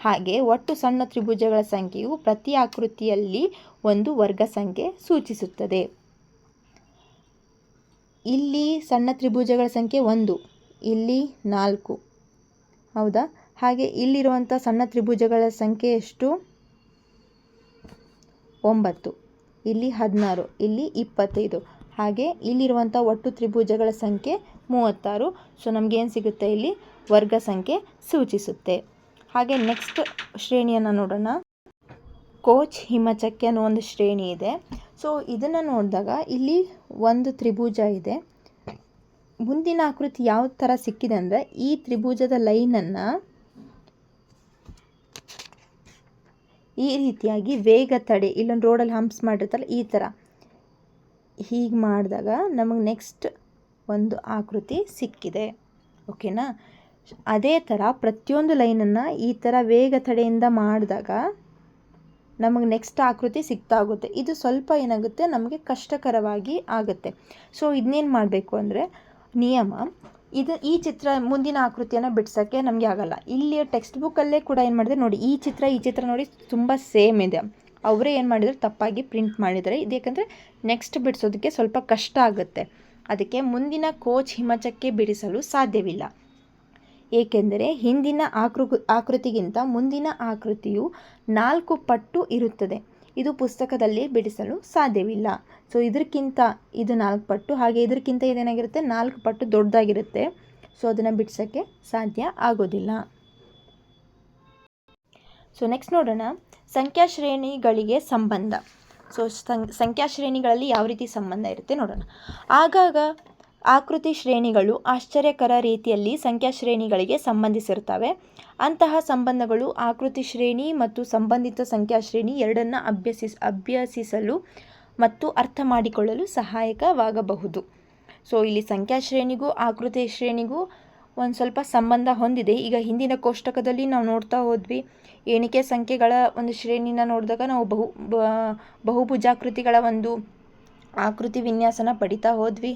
ಹಾಗೆ ಒಟ್ಟು ಸಣ್ಣ ತ್ರಿಭುಜಗಳ ಸಂಖ್ಯೆಯು ಪ್ರತಿ ಆಕೃತಿಯಲ್ಲಿ ಒಂದು ವರ್ಗ ಸಂಖ್ಯೆ ಸೂಚಿಸುತ್ತದೆ. ಇಲ್ಲಿ ಸಣ್ಣ ತ್ರಿಭುಜಗಳ ಸಂಖ್ಯೆ 1, ಇಲ್ಲಿ 4. ಹೌದಾ? ಹಾಗೆ ಇಲ್ಲಿರುವಂಥ ಸಣ್ಣ ತ್ರಿಭುಜಗಳ ಸಂಖ್ಯೆ ಎಷ್ಟು? 9, ಇಲ್ಲಿ 16, ಇಲ್ಲಿ 25. ಹಾಗೆ ಇಲ್ಲಿರುವಂಥ ಒಟ್ಟು ತ್ರಿಭುಜಗಳ ಸಂಖ್ಯೆ 36. ಸೊ ನಮಗೇನು ಸಿಗುತ್ತೆ? ಇಲ್ಲಿ ವರ್ಗ ಸಂಖ್ಯೆ ಸೂಚಿಸುತ್ತೆ. ಹಾಗೆ ನೆಕ್ಸ್ಟ್ ಶ್ರೇಣಿಯನ್ನು ನೋಡೋಣ. ಕೋಚ್ ಹಿಮಚಕ್ಕೆ ಅನ್ನೋ ಒಂದು ಶ್ರೇಣಿ ಇದೆ. ಸೊ ಇದನ್ನು ನೋಡಿದಾಗ ಇಲ್ಲಿ ಒಂದು ತ್ರಿಭುಜ ಇದೆ. ಮುಂದಿನ ಆಕೃತಿ ಯಾವ ಥರ ಸಿಕ್ಕಿದೆ ಅಂದರೆ ಈ ತ್ರಿಭುಜದ ಲೈನನ್ನು ಈ ರೀತಿಯಾಗಿ ವೇಗ ತಡೆ, ಇಲ್ಲೊಂದು ರೋಡಲ್ಲಿ ಹಂಪ್ಸ್ ಮಾಡಿರ್ತಾರೆ, ಈ ಥರ ಹೀಗೆ ಮಾಡಿದಾಗ ನಮಗೆ ನೆಕ್ಸ್ಟ್ ಒಂದು ಆಕೃತಿ ಸಿಕ್ಕಿದೆ. ಓಕೆನಾ? ಅದೇ ಥರ ಪ್ರತಿಯೊಂದು ಲೈನನ್ನು ಈ ಥರ ವೇಗ ತಡೆಯಿಂದ ಮಾಡಿದಾಗ ನಮಗೆ ನೆಕ್ಸ್ಟ್ ಆಕೃತಿ ಸಿಗ್ತಾ ಹೋಗುತ್ತೆ. ಇದು ಸ್ವಲ್ಪ ಏನಾಗುತ್ತೆ, ನಮಗೆ ಕಷ್ಟಕರವಾಗಿ ಆಗುತ್ತೆ. ಸೊ ಇದನ್ನೇನು ಮಾಡಬೇಕು ಅಂದರೆ ನಿಯಮ, ಈ ಚಿತ್ರ ಮುಂದಿನ ಆಕೃತಿಯನ್ನು ಬಿಡ್ಸೋಕ್ಕೆ ನಮಗೆ ಆಗಲ್ಲ. ಇಲ್ಲಿ ಟೆಕ್ಸ್ಟ್ ಬುಕ್ಕಲ್ಲೇ ಕೂಡ ಏನು ಮಾಡಿದ್ರೆ ನೋಡಿ, ಈ ಚಿತ್ರ ನೋಡಿ ತುಂಬ ಸೇಮ್ ಇದೆ. ಅವರೇ ಏನು ಮಾಡಿದ್ರು, ತಪ್ಪಾಗಿ ಪ್ರಿಂಟ್ ಮಾಡಿದ್ದಾರೆ. ಇದು ಯಾಕಂದರೆ ನೆಕ್ಸ್ಟ್ ಬಿಡಿಸೋದಕ್ಕೆ ಸ್ವಲ್ಪ ಕಷ್ಟ ಆಗುತ್ತೆ. ಅದಕ್ಕೆ ಮುಂದಿನ ಕೋಚ್ ಹಿಮಚಕ್ಕೆ ಬಿಡಿಸಲು ಸಾಧ್ಯವಿಲ್ಲ. ಏಕೆಂದರೆ ಹಿಂದಿನ ಆಕೃತಿಗಿಂತ ಮುಂದಿನ ಆಕೃತಿಯು 4 ಪಟ್ಟು ಇರುತ್ತದೆ. ಇದು ಪುಸ್ತಕದಲ್ಲಿ ಬಿಡಿಸಲು ಸಾಧ್ಯವಿಲ್ಲ. ಸೊ ಇದಕ್ಕಿಂತ ಇದು 4 ಪಟ್ಟು, ಹಾಗೆ ಇದಕ್ಕಿಂತ ಇದೇನಾಗಿರುತ್ತೆ, 4 ಪಟ್ಟು ದೊಡ್ಡದಾಗಿರುತ್ತೆ. ಸೊ ಅದನ್ನು ಬಿಡಿಸೋಕ್ಕೆ ಸಾಧ್ಯ ಆಗೋದಿಲ್ಲ. ಸೊ ನೆಕ್ಸ್ಟ್ ನೋಡೋಣ ಸಂಖ್ಯಾ ಶ್ರೇಣಿಗಳಿಗೆ ಸಂಬಂಧ. ಸೊ ಸಂಖ್ಯಾ ಶ್ರೇಣಿಗಳಲ್ಲಿ ಯಾವ ರೀತಿ ಸಂಬಂಧ ಇರುತ್ತೆ ನೋಡೋಣ. ಆಗಾಗ ಆಕೃತಿ ಶ್ರೇಣಿಗಳು ಆಶ್ಚರ್ಯಕರ ರೀತಿಯಲ್ಲಿ ಸಂಖ್ಯಾ ಶ್ರೇಣಿಗಳಿಗೆ ಸಂಬಂಧಿಸಿರ್ತವೆ. ಅಂತಹ ಸಂಬಂಧಗಳು ಆಕೃತಿ ಶ್ರೇಣಿ ಮತ್ತು ಸಂಬಂಧಿತ ಸಂಖ್ಯಾ ಶ್ರೇಣಿ ಎರಡನ್ನು ಅಭ್ಯಸಿಸಲು ಮತ್ತು ಅರ್ಥ ಮಾಡಿಕೊಳ್ಳಲು ಸಹಾಯಕವಾಗಬಹುದು. ಸೊ ಇಲ್ಲಿ ಸಂಖ್ಯಾ ಶ್ರೇಣಿಗೂ ಆಕೃತಿ ಶ್ರೇಣಿಗೂ ಒಂದು ಸ್ವಲ್ಪ ಸಂಬಂಧ ಹೊಂದಿದೆ. ಈಗ ಹಿಂದಿನ ಕೋಷ್ಟಕದಲ್ಲಿ ನಾವು ನೋಡ್ತಾ ಹೋದ್ವಿ, ಎಣಿಕೆ ಸಂಖ್ಯೆಗಳ ಒಂದು ಶ್ರೇಣಿನ ನೋಡಿದಾಗ ನಾವು ಬಹುಭುಜಾಕೃತಿಗಳ ಒಂದು ಆಕೃತಿ ವಿನ್ಯಾಸನ ಪಡಿತಾ ಹೋದ್ವಿ.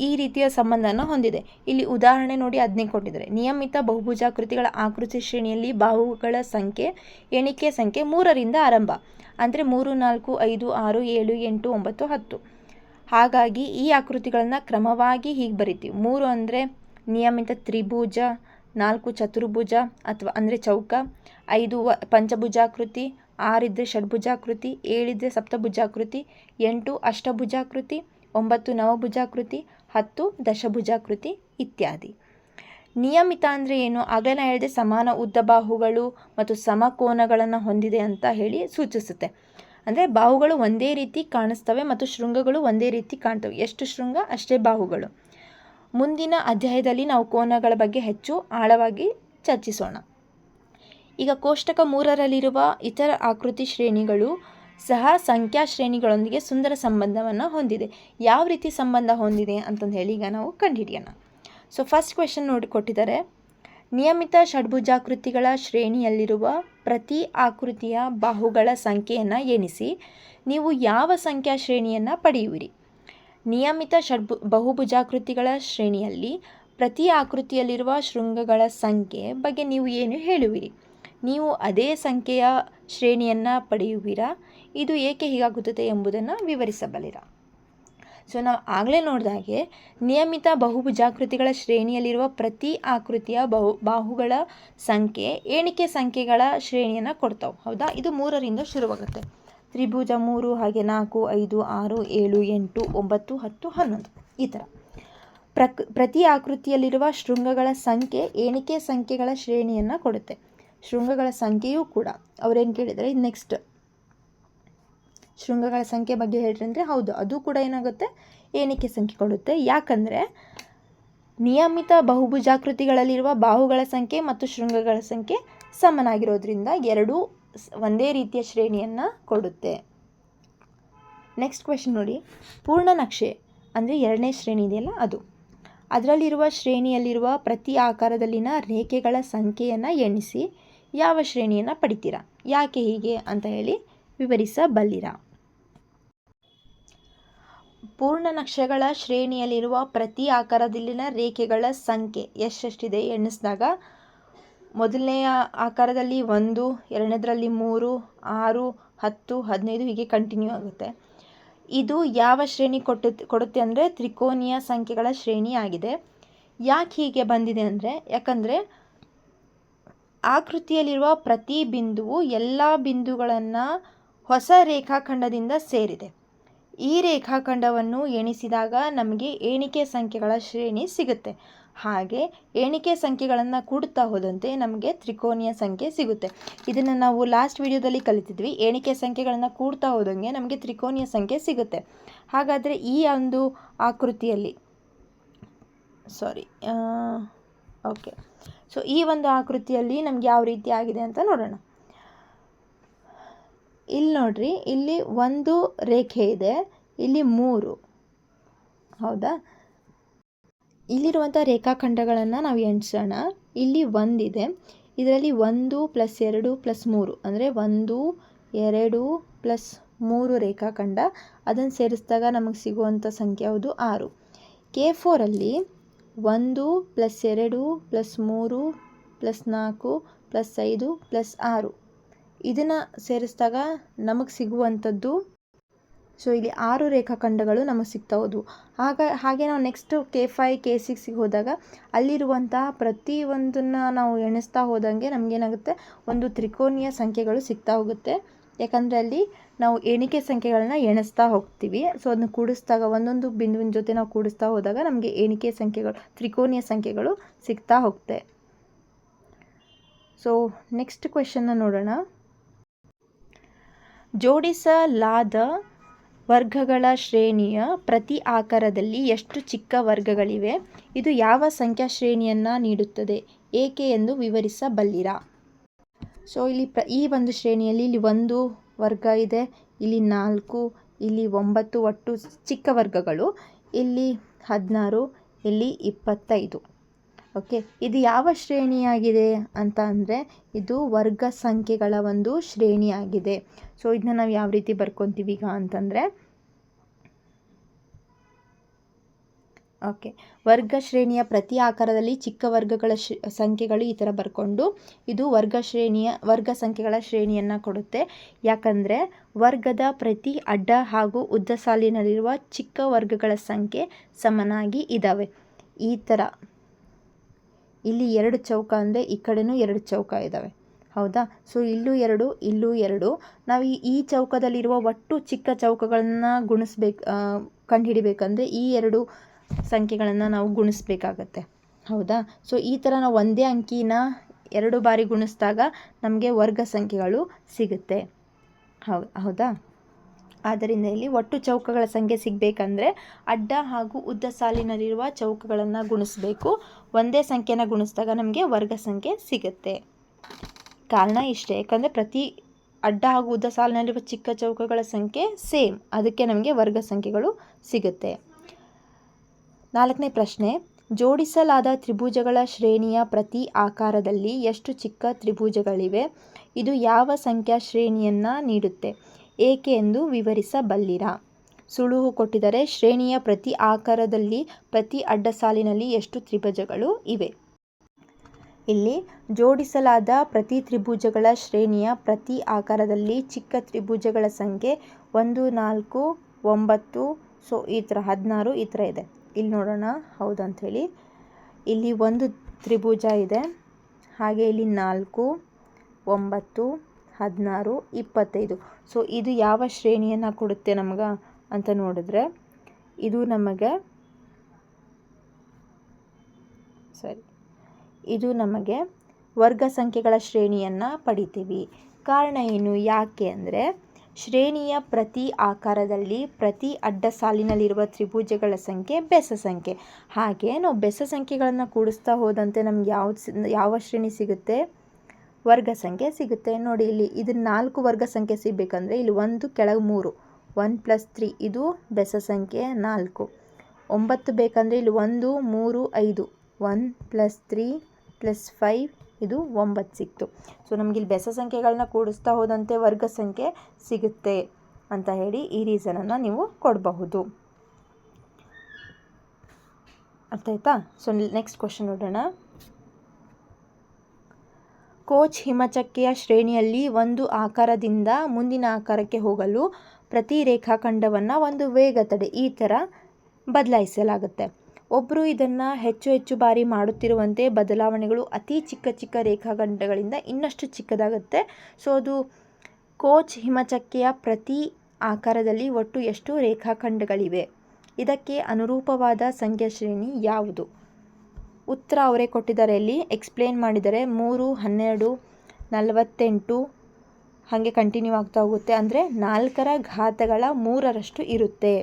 ಈ ರೀತಿಯ ಸಂಬಂಧನ ಹೊಂದಿದೆ. ಇಲ್ಲಿ ಉದಾಹರಣೆ ನೋಡಿ ಅದನ್ನೇ ಕೊಟ್ಟಿದ್ದಾರೆ. ನಿಯಮಿತ ಬಹುಭುಜಾಕೃತಿಗಳ ಆಕೃತಿ ಶ್ರೇಣಿಯಲ್ಲಿ ಬಾಹುಗಳ ಸಂಖ್ಯೆ ಎಣಿಕೆ ಸಂಖ್ಯೆ 3ರಿಂದ ಆರಂಭ. ಅಂದರೆ 3, 4, 5, 6, 7, 8, 9, 10. ಹಾಗಾಗಿ ಈ ಆಕೃತಿಗಳನ್ನು ಕ್ರಮವಾಗಿ ಹೀಗೆ ಬರಿತೀವಿ. 3 ಅಂದರೆ ನಿಯಮಿತ ತ್ರಿಭುಜ, 4 ಚತುರ್ಭುಜ ಅಥವಾ ಅಂದರೆ ಚೌಕ, 5 ಪಂಚಭುಜಾಕೃತಿ, 6 ಇದ್ದರೆ ಷಡ್ಭುಜಾಕೃತಿ, 7 ಇದ್ದರೆ ಸಪ್ತಭುಜಾಕೃತಿ, 8 ಅಷ್ಟಭುಜಾಕೃತಿ, 9 ನವಭುಜಾಕೃತಿ, 10 ದಶಭುಜಾಕೃತಿ ಇತ್ಯಾದಿ. ನಿಯಮಿತ ಅಂದರೆ ಏನು? ಆಗಲೇ ನಾನು ಹೇಳಿದೆ, ಸಮಾನ ಉದ್ದ ಬಾಹುಗಳು ಮತ್ತು ಸಮಕೋನಗಳನ್ನು ಹೊಂದಿದೆ ಅಂತ ಹೇಳಿ ಸೂಚಿಸುತ್ತೆ. ಅಂದರೆ ಬಾಹುಗಳು ಒಂದೇ ರೀತಿ ಕಾಣಿಸ್ತವೆ ಮತ್ತು ಶೃಂಗಗಳು ಒಂದೇ ರೀತಿ ಕಾಣ್ತವೆ. ಎಷ್ಟು ಶೃಂಗ ಅಷ್ಟೇ ಬಾಹುಗಳು. ಮುಂದಿನ ಅಧ್ಯಾಯದಲ್ಲಿ ನಾವು ಕೋನಗಳ ಬಗ್ಗೆ ಹೆಚ್ಚು ಆಳವಾಗಿ ಚರ್ಚಿಸೋಣ. ಈಗ ಕೋಷ್ಟಕ 3ರಲ್ಲಿರುವ ಇತರ ಆಕೃತಿ ಶ್ರೇಣಿಗಳು ಸಹ ಸಂಖ್ಯಾ ಶ್ರೇಣಿಗಳೊಂದಿಗೆ ಸುಂದರ ಸಂಬಂಧವನ್ನು ಹೊಂದಿದೆ. ಯಾವ ರೀತಿ ಸಂಬಂಧ ಹೊಂದಿದೆ ಅಂತಂದು ಹೇಳಿ ಈಗ ನಾವು ಕಂಡುಹಿಡಿಯೋಣ. ಸೊ ಫಸ್ಟ್ ಕ್ವೆಶನ್ ನೋಡಿ ಕೊಟ್ಟಿದ್ದಾರೆ. ನಿಯಮಿತ ಷಡ್ಭುಜಾಕೃತಿಗಳ ಶ್ರೇಣಿಯಲ್ಲಿರುವ ಪ್ರತಿ ಆಕೃತಿಯ ಬಾಹುಗಳ ಸಂಖ್ಯೆಯನ್ನು ಎಣಿಸಿ ನೀವು ಯಾವ ಸಂಖ್ಯಾ ಶ್ರೇಣಿಯನ್ನು ಪಡೆಯುವಿರಿ? ನಿಯಮಿತ ಬಹುಭುಜಾಕೃತಿಗಳ ಶ್ರೇಣಿಯಲ್ಲಿ ಪ್ರತಿ ಆಕೃತಿಯಲ್ಲಿರುವ ಶೃಂಗಗಳ ಸಂಖ್ಯೆ ಬಗ್ಗೆ ನೀವು ಏನು ಹೇಳುವಿರಿ? ನೀವು ಅದೇ ಸಂಖ್ಯೆಯ ಶ್ರೇಣಿಯನ್ನು ಪಡೆಯುವಿರಾ? ಇದು ಏಕೆ ಹೀಗಾಗುತ್ತದೆ ಎಂಬುದನ್ನು ವಿವರಿಸಬಲ್ಲಿರಾ? ಸೊ ನಾವು ಆಗಲೇ ನೋಡಿದಾಗೆ ನಿಯಮಿತ ಬಹುಭುಜಾಕೃತಿಗಳ ಶ್ರೇಣಿಯಲ್ಲಿರುವ ಪ್ರತಿ ಆಕೃತಿಯ ಬಾಹುಗಳ ಸಂಖ್ಯೆ ಎಣಿಕೆ ಸಂಖ್ಯೆಗಳ ಶ್ರೇಣಿಯನ್ನು ಕೊಡ್ತಾವೆ. ಹೌದಾ? ಇದು 3ರಿಂದ ಶುರುವಾಗುತ್ತೆ. ತ್ರಿಭುಜ 3, ಹಾಗೆ 4, 5, 6, 7, 8, 9, 10, 11 ಈ ಥರ. ಪ್ರತಿ ಆಕೃತಿಯಲ್ಲಿರುವ ಶೃಂಗಗಳ ಸಂಖ್ಯೆ ಎಣಿಕೆ ಸಂಖ್ಯೆಗಳ ಶ್ರೇಣಿಯನ್ನು ಕೊಡುತ್ತೆ. ಶೃಂಗಗಳ ಸಂಖ್ಯೆಯೂ ಕೂಡ ಅವರೇನು ಕೇಳಿದರೆ, ನೆಕ್ಸ್ಟ್ ಶೃಂಗಗಳ ಸಂಖ್ಯೆ ಬಗ್ಗೆ ಹೇಳ್ರಿ ಅಂದರೆ ಹೌದು, ಅದು ಕೂಡ ಏನಾಗುತ್ತೆ, ಎಣಿಕೆ ಸಂಖ್ಯೆ ಕೊಡುತ್ತೆ. ಯಾಕಂದರೆ ನಿಯಮಿತ ಬಹುಭುಜಾಕೃತಿಗಳಲ್ಲಿರುವ ಬಾಹುಗಳ ಸಂಖ್ಯೆ ಮತ್ತು ಶೃಂಗಗಳ ಸಂಖ್ಯೆ ಸಮನಾಗಿರೋದ್ರಿಂದ ಎರಡೂ ಒಂದೇ ರೀತಿಯ ಶ್ರೇಣಿಯನ್ನು ಕೊಡುತ್ತೆ. ನೆಕ್ಸ್ಟ್ ಕ್ವೆಶನ್ ನೋಡಿ. ಪೂರ್ಣ ನಕ್ಷೆ ಅಂದರೆ 2ನೇ ಶ್ರೇಣಿ ಇದೆಯಲ್ಲ ಅದು. ಅದರಲ್ಲಿರುವ ಶ್ರೇಣಿಯಲ್ಲಿರುವ ಪ್ರತಿ ಆಕಾರದಲ್ಲಿನ ರೇಖೆಗಳ ಸಂಖ್ಯೆಯನ್ನು ಎಣಿಸಿ ಯಾವ ಶ್ರೇಣಿಯನ್ನು ಪಡಿತೀರಾ? ಯಾಕೆ ಹೀಗೆ ಅಂತ ಹೇಳಿ ವಿವರಿಸಬಲ್ಲಿರಾ? ಪೂರ್ಣ ನಕ್ಷೆಗಳ ಶ್ರೇಣಿಯಲ್ಲಿರುವ ಪ್ರತಿ ಆಕಾರದಲ್ಲಿನ ರೇಖೆಗಳ ಸಂಖ್ಯೆ ಎಷ್ಟೆಷ್ಟಿದೆ ಎಣಿಸಿದಾಗ ಮೊದಲನೆಯ ಆಕಾರದಲ್ಲಿ 1, ಎರಡನೇದರಲ್ಲಿ 3, 6, 10, 15 ಹೀಗೆ ಕಂಟಿನ್ಯೂ ಆಗುತ್ತೆ. ಇದು ಯಾವ ಶ್ರೇಣಿ ಕೊಡುತ್ತೆ ಅಂದರೆ ತ್ರಿಕೋನೀಯ ಸಂಖ್ಯೆಗಳ ಶ್ರೇಣಿ ಆಗಿದೆ. ಯಾಕೆ ಹೀಗೆ ಬಂದಿದೆ ಅಂದರೆ, ಯಾಕಂದರೆ ಆಕೃತಿಯಲ್ಲಿರುವ ಪ್ರತಿ ಬಿಂದುವು ಎಲ್ಲ ಬಿಂದುಗಳನ್ನು ಹೊಸ ರೇಖಾಖಂಡದಿಂದ ಸೇರಿದೆ. ಈ ರೇಖಾಖಂಡವನ್ನು ಎಣಿಸಿದಾಗ ನಮಗೆ ಎಣಿಕೆ ಸಂಖ್ಯೆಗಳ ಶ್ರೇಣಿ ಸಿಗುತ್ತೆ. ಹಾಗೆ ಎಣಿಕೆ ಸಂಖ್ಯೆಗಳನ್ನು ಕೂಡುತ್ತಾ ಹೋದಂತೆ ನಮಗೆ ತ್ರಿಕೋನೀಯ ಸಂಖ್ಯೆ ಸಿಗುತ್ತೆ. ಇದನ್ನು ನಾವು ಲಾಸ್ಟ್ ವಿಡಿಯೋದಲ್ಲಿ ಕಲಿತಿದ್ವಿ. ಎಣಿಕೆ ಸಂಖ್ಯೆಗಳನ್ನು ಕೂಡ್ತಾ ಹೋದಂಗೆ ನಮಗೆ ತ್ರಿಕೋನೀಯ ಸಂಖ್ಯೆ ಸಿಗುತ್ತೆ. ಹಾಗಾದರೆ ಈ ಒಂದು ಆಕೃತಿಯಲ್ಲಿ ಈ ಒಂದು ಆಕೃತಿಯಲ್ಲಿ ನಮ್ಗೆ ಯಾವ ರೀತಿ ಆಗಿದೆ ಅಂತ ನೋಡೋಣ. ಇಲ್ಲಿ ನೋಡ್ರಿ, ಇಲ್ಲಿ ಒಂದು ರೇಖೆ ಇದೆ, ಇಲ್ಲಿ 3. ಹೌದಾ? ಇಲ್ಲಿರುವಂಥ ರೇಖಾಖಂಡಗಳನ್ನು ನಾವು ಎಣಿಸೋಣ. ಇಲ್ಲಿ 1 ಇದೆ, ಇದರಲ್ಲಿ 1 + 2 + 3 ಅಂದರೆ 1, 2 + 3 ರೇಖಾಖಂಡ. ಅದನ್ನು ಸೇರಿಸಿದಾಗ ನಮಗೆ ಸಿಗುವಂಥ ಸಂಖ್ಯೆ ಯಾವುದು? 6. K4ಅಲ್ಲಿ 1 + 2 + 3 + 4 + 5 + 6 ಇದನ್ನು ಸೇರಿಸಿದಾಗ ನಮಗೆ ಸಿಗುವಂಥದ್ದು, ಸೊ ಇಲ್ಲಿ 6 ರೇಖಾಖಂಡಗಳು ನಮಗೆ ಸಿಗ್ತಾ ಹೋದವು. ಹಾಗೆ ನಾವು ನೆಕ್ಸ್ಟ್ K5, K6ಗೆ ಹೋದಾಗ ಅಲ್ಲಿರುವಂತಹ ಪ್ರತಿಯೊಂದನ್ನು ನಾವು ಎಣಿಸ್ತಾ ಹೋದಂಗೆ ನಮಗೇನಾಗುತ್ತೆ, ಒಂದು ತ್ರಿಕೋನೀಯ ಸಂಖ್ಯೆಗಳು ಸಿಗ್ತಾ ಹೋಗುತ್ತೆ. ಯಾಕಂದರೆ ಅಲ್ಲಿ ನಾವು ಎಣಿಕೆ ಸಂಖ್ಯೆಗಳನ್ನ ಎಣಿಸ್ತಾ ಹೋಗ್ತೀವಿ. ಸೊ ಅದನ್ನು ಕೂಡಿಸಿದಾಗ ಒಂದೊಂದು ಬಿಂದುವಿನ ಜೊತೆ ನಾವು ಕೂಡಿಸ್ತಾ ಹೋದಾಗ ನಮಗೆ ಎಣಿಕೆ ಸಂಖ್ಯೆಗಳು, ತ್ರಿಕೋನೀಯ ಸಂಖ್ಯೆಗಳು ಸಿಗ್ತಾ ಹೋಗುತ್ತೆ. ಸೊ ನೆಕ್ಸ್ಟ್ ಕ್ವೆಶನ್ನ ನೋಡೋಣ. ಜೋಡಿಸಲಾದ ವರ್ಗಗಳ ಶ್ರೇಣಿಯ ಪ್ರತಿ ಆಕಾರದಲ್ಲಿ ಎಷ್ಟು ಚಿಕ್ಕ ವರ್ಗಗಳಿವೆ? ಇದು ಯಾವ ಸಂಖ್ಯಾ ಶ್ರೇಣಿಯನ್ನು ನೀಡುತ್ತದೆ? ಏಕೆ ಎಂದು ವಿವರಿಸಬಲ್ಲಿರಾ? ಸೊ ಇಲ್ಲಿ ಈ ಒಂದು ಶ್ರೇಣಿಯಲ್ಲಿ ಇಲ್ಲಿ 1 ವರ್ಗ ಇದೆ, ಇಲ್ಲಿ 4, ಇಲ್ಲಿ 9 ಒಟ್ಟು ಚಿಕ್ಕ ವರ್ಗಗಳು, ಇಲ್ಲಿ 16, ಇಲ್ಲಿ 25. ಓಕೆ, ಇದು ಯಾವ ಶ್ರೇಣಿಯಾಗಿದೆ ಅಂತ ಅಂದರೆ ಇದು ವರ್ಗ ಸಂಖ್ಯೆಗಳ ಒಂದು ಶ್ರೇಣಿಯಾಗಿದೆ. ಸೊ ಇದನ್ನ ನಾವು ಯಾವ ರೀತಿ ಬರ್ಕೊತೀವಿ ಈಗ ಅಂತಂದರೆ, ಓಕೆ, ವರ್ಗ ಶ್ರೇಣಿಯ ಪ್ರತಿ ಆಕಾರದಲ್ಲಿ ಚಿಕ್ಕ ವರ್ಗಗಳ ಸಂಖ್ಯೆಗಳು ಈ ಥರ ಬರ್ಕೊಂಡು ಇದು ವರ್ಗ ಸಂಖ್ಯೆಗಳ ಶ್ರೇಣಿಯನ್ನು ಕೊಡುತ್ತೆ. ಯಾಕಂದರೆ ವರ್ಗದ ಪ್ರತಿ ಅಡ್ಡ ಹಾಗೂ ಉದ್ದ ಸಾಲಿನಲ್ಲಿರುವ ಚಿಕ್ಕ ವರ್ಗಗಳ ಸಂಖ್ಯೆ ಸಮನಾಗಿ ಇದ್ದಾವೆ. ಈ ಥರ ಇಲ್ಲಿ 2 ಚೌಕ ಅಂದರೆ ಈ ಕಡೆನೂ 2 ಚೌಕ ಇದ್ದಾವೆ, ಹೌದಾ? ಸೊ ಇಲ್ಲೂ 2, ಇಲ್ಲೂ 2. ನಾವು ಈ ಚೌಕದಲ್ಲಿರುವ ಒಟ್ಟು ಚಿಕ್ಕ ಚೌಕಗಳನ್ನು ಕಂಡುಹಿಡಿಬೇಕಂದ್ರೆ ಈ 2 ಸಂಖ್ಯೆಗಳನ್ನು ನಾವು ಗುಣಿಸ್ಬೇಕಾಗತ್ತೆ, ಹೌದಾ? ಸೊ ಈ ಥರ ನಾವು ಒಂದೇ ಅಂಕಿನ 2 ಬಾರಿ ಗುಣಿಸಿದಾಗ ನಮಗೆ ವರ್ಗ ಸಂಖ್ಯೆಗಳು ಸಿಗುತ್ತೆ, ಹೌದಾ? ಆದ್ದರಿಂದ ಇಲ್ಲಿ ಒಟ್ಟು ಚೌಕಗಳ ಸಂಖ್ಯೆ ಸಿಗಬೇಕಂದ್ರೆ ಅಡ್ಡ ಹಾಗೂ ಉದ್ದ ಸಾಲಿನಲ್ಲಿರುವ ಚೌಕಗಳನ್ನು ಗುಣಿಸಬೇಕು. ಒಂದೇ ಸಂಖ್ಯೆನ ಗುಣಿಸಿದಾಗ ನಮಗೆ ವರ್ಗ ಸಂಖ್ಯೆ ಸಿಗುತ್ತೆ. ಕಾರಣ ಇಷ್ಟೇ, ಯಾಕಂದರೆ ಪ್ರತಿ ಅಡ್ಡ ಹಾಗೂ ಉದ್ದ ಸಾಲಿನಲ್ಲಿರುವ ಚಿಕ್ಕ ಚೌಕಗಳ ಸಂಖ್ಯೆ ಸೇಮ್, ಅದಕ್ಕೆ ನಮಗೆ ವರ್ಗ ಸಂಖ್ಯೆಗಳು ಸಿಗುತ್ತೆ. 4ನೇ ಪ್ರಶ್ನೆ. ಜೋಡಿಸಲಾದ ತ್ರಿಭುಜಗಳ ಶ್ರೇಣಿಯ ಪ್ರತಿ ಆಕಾರದಲ್ಲಿ ಎಷ್ಟು ಚಿಕ್ಕ ತ್ರಿಭುಜಗಳಿವೆ? ಇದು ಯಾವ ಸಂಖ್ಯಾ ಶ್ರೇಣಿಯನ್ನು ನೀಡುತ್ತೆ? ಏಕೆ ಎಂದು ವಿವರಿಸಬಲ್ಲಿರಾ? ಸುಳುಹು ಕೊಟ್ಟಿದ್ದಾರೆ. ಶ್ರೇಣಿಯ ಪ್ರತಿ ಆಕಾರದಲ್ಲಿ ಪ್ರತಿ ಅಡ್ಡ ಸಾಲಿನಲ್ಲಿ ಎಷ್ಟು ತ್ರಿಭುಜಗಳು ಇವೆ? ಇಲ್ಲಿ ಜೋಡಿಸಲಾದ ಪ್ರತಿ ತ್ರಿಭುಜಗಳ ಶ್ರೇಣಿಯ ಪ್ರತಿ ಆಕಾರದಲ್ಲಿ ಚಿಕ್ಕ ತ್ರಿಭುಜಗಳ ಸಂಖ್ಯೆ 1, 4, 9, ಸೊ ಈ ಥರ 16 ಈ ಥರ ಇದೆ. ಇಲ್ಲಿ ನೋಡೋಣ ಹೌದಂಥೇಳಿ. ಇಲ್ಲಿ ಒಂದು ತ್ರಿಭುಜ ಇದೆ, ಹಾಗೆ ಇಲ್ಲಿ 4, 9, 16, 25. ಸೊ ಇದು ಯಾವ ಶ್ರೇಣಿಯನ್ನು ಕೊಡುತ್ತೆ ನಮಗೆ ಅಂತ ನೋಡಿದ್ರೆ ಇದು ನಮಗೆ ವರ್ಗ ಸಂಖ್ಯೆಗಳ ಶ್ರೇಣಿಯನ್ನು ಪಡಿತೀವಿ. ಕಾರಣ ಏನು, ಯಾಕೆ ಅಂದರೆ ಶ್ರೇಣಿಯ ಪ್ರತಿ ಆಕಾರದಲ್ಲಿ ಪ್ರತಿ ಅಡ್ಡ ಸಾಲಿನಲ್ಲಿರುವ ತ್ರಿಭುಜಗಳ ಸಂಖ್ಯೆ ಬೆಸ ಸಂಖ್ಯೆ. ಹಾಗೆ ನಾವು ಬೆಸ ಸಂಖ್ಯೆಗಳನ್ನು ಕೂಡಿಸ್ತಾ ಹೋದಂತೆ ನಮ್ಗೆ ಯಾವ ಶ್ರೇಣಿ ಸಿಗುತ್ತೆ? ವರ್ಗ ಸಂಖ್ಯೆ ಸಿಗುತ್ತೆ. ನೋಡಿ ಇಲ್ಲಿ ಇದು 4 ವರ್ಗ ಸಂಖ್ಯೆ ಸಿಗಬೇಕಂದ್ರೆ ಇಲ್ಲಿ 1 ಕೆಳಗೆ 3, 1 + 3 ಇದು ಬೆಸ ಸಂಖ್ಯೆ 4. 9 ಬೇಕಂದರೆ ಇಲ್ಲಿ 1, 3, 5, 1 + 3 + 5 ಇದು 9 ಸಿಕ್ತು. ಸೊ ನಮ್ಗೆ ಇಲ್ಲಿ ಬೆಸ ಸಂಖ್ಯೆಗಳನ್ನ ಕೂಡಿಸ್ತಾ ಹೋದಂತೆ ವರ್ಗ ಸಂಖ್ಯೆ ಸಿಗುತ್ತೆ ಅಂತ ಹೇಳಿ ಈ ರೀಸನನ್ನು ನೀವು ಕೊಡಬಹುದು. ಅರ್ಥ ಆಯ್ತಾ? ಸೊ ನೆಕ್ಸ್ಟ್ ಕ್ವಶನ್ ನೋಡೋಣ. ಕೋಚ್ ಹಿಮಚಕ್ಕೆಯ ಶ್ರೇಣಿಯಲ್ಲಿ ಒಂದು ಆಕಾರದಿಂದ ಮುಂದಿನ ಆಕಾರಕ್ಕೆ ಹೋಗಲು ಪ್ರತಿ ರೇಖಾಖಂಡವನ್ನು ಒಂದು ವೇಗ ತಡೆ ಈ ಥರ ಬದಲಾಯಿಸಲಾಗುತ್ತೆ. ಒಬ್ಬರು ಇದನ್ನು ಹೆಚ್ಚು ಬಾರಿ ಮಾಡುತ್ತಿರುವಂತೆ ಬದಲಾವಣೆಗಳು ಅತಿ ಚಿಕ್ಕ ರೇಖಾಖಂಡಗಳಿಂದ ಇನ್ನಷ್ಟು ಚಿಕ್ಕದಾಗುತ್ತೆ. ಸೊ ಅದು ಕೋಚ್ ಹಿಮಚಕ್ಕೆಯ ಪ್ರತಿ ಆಕಾರದಲ್ಲಿ ಒಟ್ಟು ಎಷ್ಟು ರೇಖಾಖಂಡಗಳಿವೆ? ಇದಕ್ಕೆ ಅನುರೂಪವಾದ ಸಂಖ್ಯಾ ಶ್ರೇಣಿ ಯಾವುದು? ಉತ್ತರ ಅವರೇ ಕೊಟ್ಟಿದ್ದಾರೆ, ಇಲ್ಲಿ ಎಕ್ಸ್ಪ್ಲೇನ್ ಮಾಡಿದ್ದಾರೆ. 3, 12, 48 ಹಾಗೆ ಕಂಟಿನ್ಯೂ ಆಗ್ತಾ ಹೋಗುತ್ತೆ. ಅಂದರೆ 4ರ ಘಾತಗಳ 3ರಷ್ಟು ಇರುತ್ತೆ.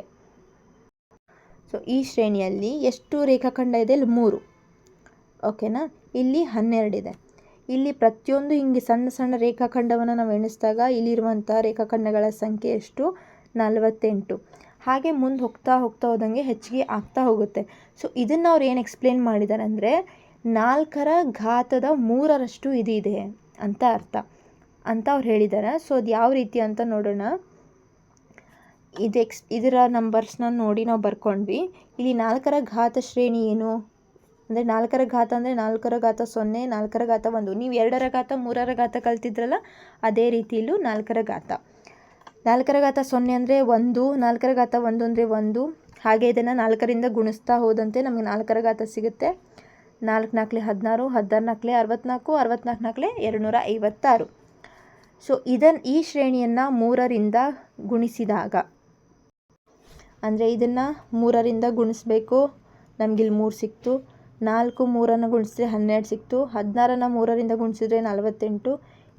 ಸೊ ಈ ಶ್ರೇಣಿಯಲ್ಲಿ ಎಷ್ಟು ರೇಖಾಖಂಡ ಇದೆ? ಇಲ್ಲಿ 3, ಓಕೆನಾ? ಇಲ್ಲಿ 12 ಇದೆ. ಇಲ್ಲಿ ಪ್ರತಿಯೊಂದು ಹಿಂಗೆ ಸಣ್ಣ ರೇಖಾಖಂಡವನ್ನು ನಾವು ಎಣಿಸಿದಾಗ ಇಲ್ಲಿರುವಂಥ ರೇಖಾಖಂಡಗಳ ಸಂಖ್ಯೆ ಎಷ್ಟು? 48. ಹಾಗೆ ಮುಂದೆ ಹೋಗ್ತಾ ಹೋದಂಗೆ ಹೆಚ್ಚಿಗೆ ಆಗ್ತಾ ಹೋಗುತ್ತೆ. ಸೊ ಇದನ್ನು ಅವ್ರು ಏನು ಎಕ್ಸ್ಪ್ಲೇನ್ ಮಾಡಿದ್ದಾರೆ ಅಂದರೆ 4ರ ಘಾತದ 3ರಷ್ಟು ಇದೆ ಅಂತ ಅರ್ಥ ಅಂತ ಅವ್ರು ಹೇಳಿದ್ದಾರೆ. ಸೊ ಅದು ಯಾವ ರೀತಿ ಅಂತ ನೋಡೋಣ. ಇದರ ನಂಬರ್ಸ್ನ ನೋಡಿ ನಾವು ಬರ್ಕೊಂಡ್ವಿ. ಇಲ್ಲಿ 4ರ ಘಾತ ಶ್ರೇಣಿ ಏನು ಅಂದರೆ 4ರ ಘಾತ ಅಂದರೆ 4ರ ಘಾತ 0, 4ರ ಘಾತ 1. ನೀವು 2ರ ಘಾತ 3ರ ಘಾತ ಕಲ್ತಿದ್ರಲ್ಲ ಅದೇ ರೀತಿ ಇಲ್ಲೂ 4ರ ಘಾತ. 4ರ ಘಾತ 0 ಅಂದರೆ 1, 4ರ ಘಾತ 1 ಅಂದರೆ 1. ಹಾಗೆ ಇದನ್ನು 4ರಿಂದ ಗುಣಿಸ್ತಾ ಹೋದಂತೆ ನಮಗೆ 4ರ ಘಾತ ಸಿಗುತ್ತೆ. 4 × 4 = 16, 16 × 4 = 64, 64 × 4 = 256. ಸೊ ಈ ಶ್ರೇಣಿಯನ್ನು 3ರಿಂದ ಗುಣಿಸಿದಾಗ, ಅಂದರೆ ಇದನ್ನು 3ರಿಂದ ಗುಣಿಸ್ಬೇಕು, ನಮಗಿಲ್ಲಿ 3 ಸಿಕ್ತು. 4 3ನ್ನು ಗುಣಿಸಿದ್ರೆ 12 ಸಿಕ್ತು. 16ನ್ನು 3ರಿಂದ ಗುಣಿಸಿದ್ರೆ 48.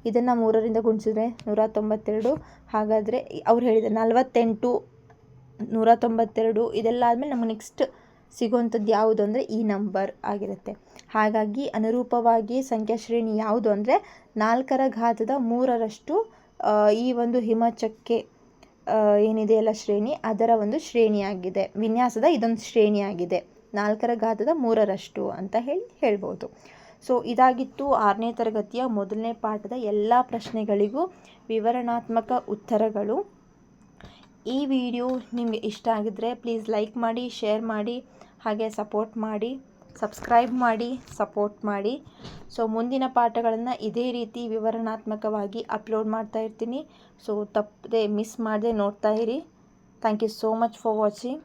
ಇದನ್ನು 3ರಿಂದ ಗುಣಿಸಿದ್ರೆ 192. ಹಾಗಾದರೆ ಅವ್ರು ಹೇಳಿದ್ದಾರೆ 48 192. ಇದೆಲ್ಲ ಆದಮೇಲೆ ನಮಗೆ ನೆಕ್ಸ್ಟ್ ಸಿಗುವಂಥದ್ದು ಯಾವುದು ಅಂದರೆ ಈ ನಂಬರ್ ಆಗಿರುತ್ತೆ. ಹಾಗಾಗಿ ಅನುರೂಪವಾಗಿ ಸಂಖ್ಯಾ ಶ್ರೇಣಿ ಯಾವುದು ಅಂದರೆ 4⁻³ ಈ ಒಂದು ಹಿಮಚಕ್ಕೆ ಏನಿದೆಯಲ್ಲ ಶ್ರೇಣಿ, ಅದರ ಒಂದು ಶ್ರೇಣಿಯಾಗಿದೆ. ವಿನ್ಯಾಸದ ಇದೊಂದು ಶ್ರೇಣಿಯಾಗಿದೆ 4⁻³ ಅಂತ ಹೇಳ್ಬೋದು. ಸೊ ಇದಾಗಿತ್ತು 6ನೇ ತರಗತಿಯ ಮೊದಲನೇ ಪಾಠದ ಎಲ್ಲ ಪ್ರಶ್ನೆಗಳಿಗೂ ವಿವರಣಾತ್ಮಕ ಉತ್ತರಗಳು. ಈ ವಿಡಿಯೋ ನಿಮಗೆ ಇಷ್ಟ ಆಗಿದ್ದರೆ ಪ್ಲೀಸ್ ಲೈಕ್ ಮಾಡಿ, ಶೇರ್ ಮಾಡಿ, ಹಾಗೆ ಸಪೋರ್ಟ್ ಮಾಡಿ, ಸಬ್ಸ್ಕ್ರೈಬ್ ಮಾಡಿ, ಸಪೋರ್ಟ್ ಮಾಡಿ. ಸೊ ಮುಂದಿನ ಪಾಠಗಳನ್ನು ಇದೇ ರೀತಿ ವಿವರಣಾತ್ಮಕವಾಗಿ ಅಪ್ಲೋಡ್ ಮಾಡ್ತಾ ಇರ್ತೀನಿ. ಸೊ ತಪ್ಪದೆ ಮಿಸ್ ಮಾಡದೆ ನೋಡ್ತಾ ಇರಿ. Thank you so much for watching.